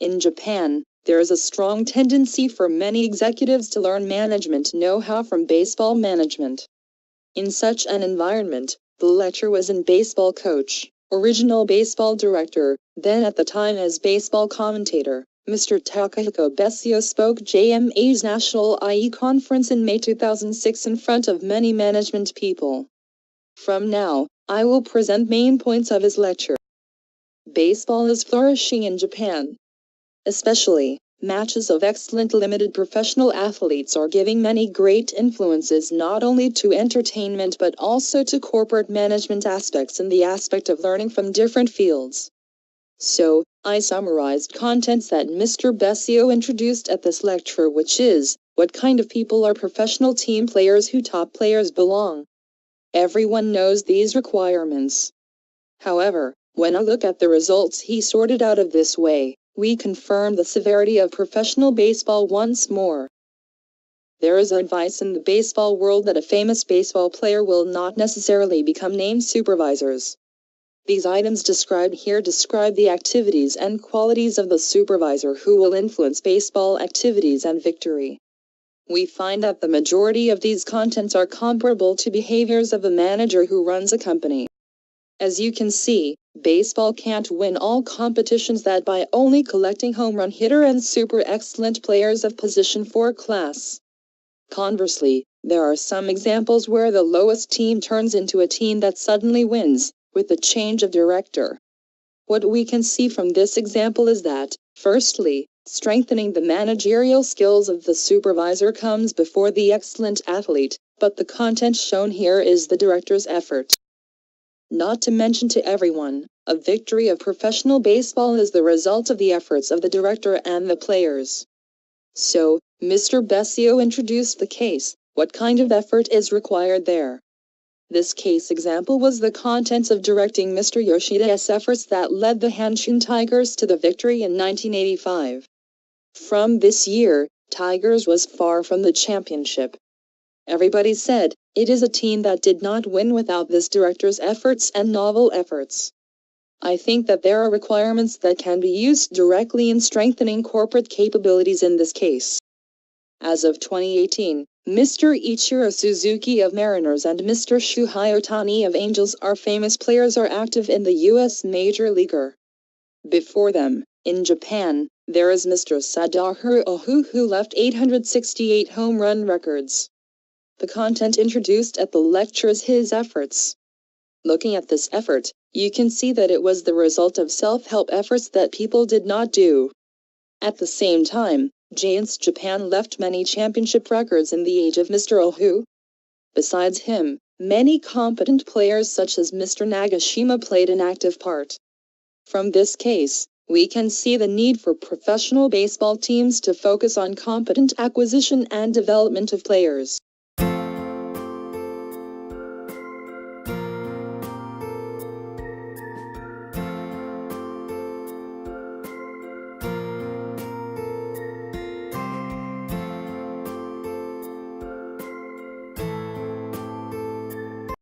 In Japan, there is a strong tendency for many executives to learn management know-how from baseball management. In such an environment, the lecture was in baseball coach, original baseball director, then at the time as baseball commentator. Mr. Takehiko Bessyo spoke JMA's National IE Conference in May 2006 in front of many management people. From now, I will present main points of his lecture. Baseball is flourishing in Japan. Especially, matches of excellent limited professional athletes are giving many great influences not only to entertainment but also to corporate management aspects in the aspect of learning from different fields. So, I summarized contents that Mr. Bessyo introduced at this lecture, which is, what kind of people are professional team players, who top players belong. Everyone knows these requirements. However, when I look at the results he sorted out of this way, we confirm the severity of professional baseball once more. There is advice in the baseball world that a famous baseball player will not necessarily become named supervisors. These items described here describe the activities and qualities of the supervisor who will influence baseball activities and victory. We find that the majority of these contents are comparable to behaviors of a manager who runs a company. As you can see, baseball can't win all competitions that by only collecting home run hitter and super excellent players of position 4 class. Conversely, there are some examples where the lowest team turns into a team that suddenly wins, with the change of director. What we can see from this example is that, firstly, strengthening the managerial skills of the supervisor comes before the excellent athlete, but the content shown here is the director's effort. Not to mention to everyone, a victory of professional baseball is the result of the efforts of the director and the players. So, Mr. Bessyo introduced the case, what kind of effort is required there. This case example was the contents of directing Mr. Yoshida's efforts that led the Hanshin Tigers to the victory in 1985. From this year, Tigers was far from the championship. Everybody said, it is a team that did not win without this director's efforts and novel efforts. I think that there are requirements that can be used directly in strengthening corporate capabilities in this case. As of 2018, Mr. Ichiro Suzuki of Mariners and Mr. Shuhei Ohtani of Angels are famous players are active in the U.S. Major Leaguer. Before them, in Japan, there is Mr. Sadaharu Ohu who left 868 home run records. The content introduced at the lecture is his efforts. Looking at this effort, you can see that it was the result of self-help efforts that people did not do. At the same time, Giants Japan left many championship records in the age of Mr. Ohu. Besides him, many competent players such as Mr. Nagashima played an active part. From this case, we can see the need for professional baseball teams to focus on competent acquisition and development of players.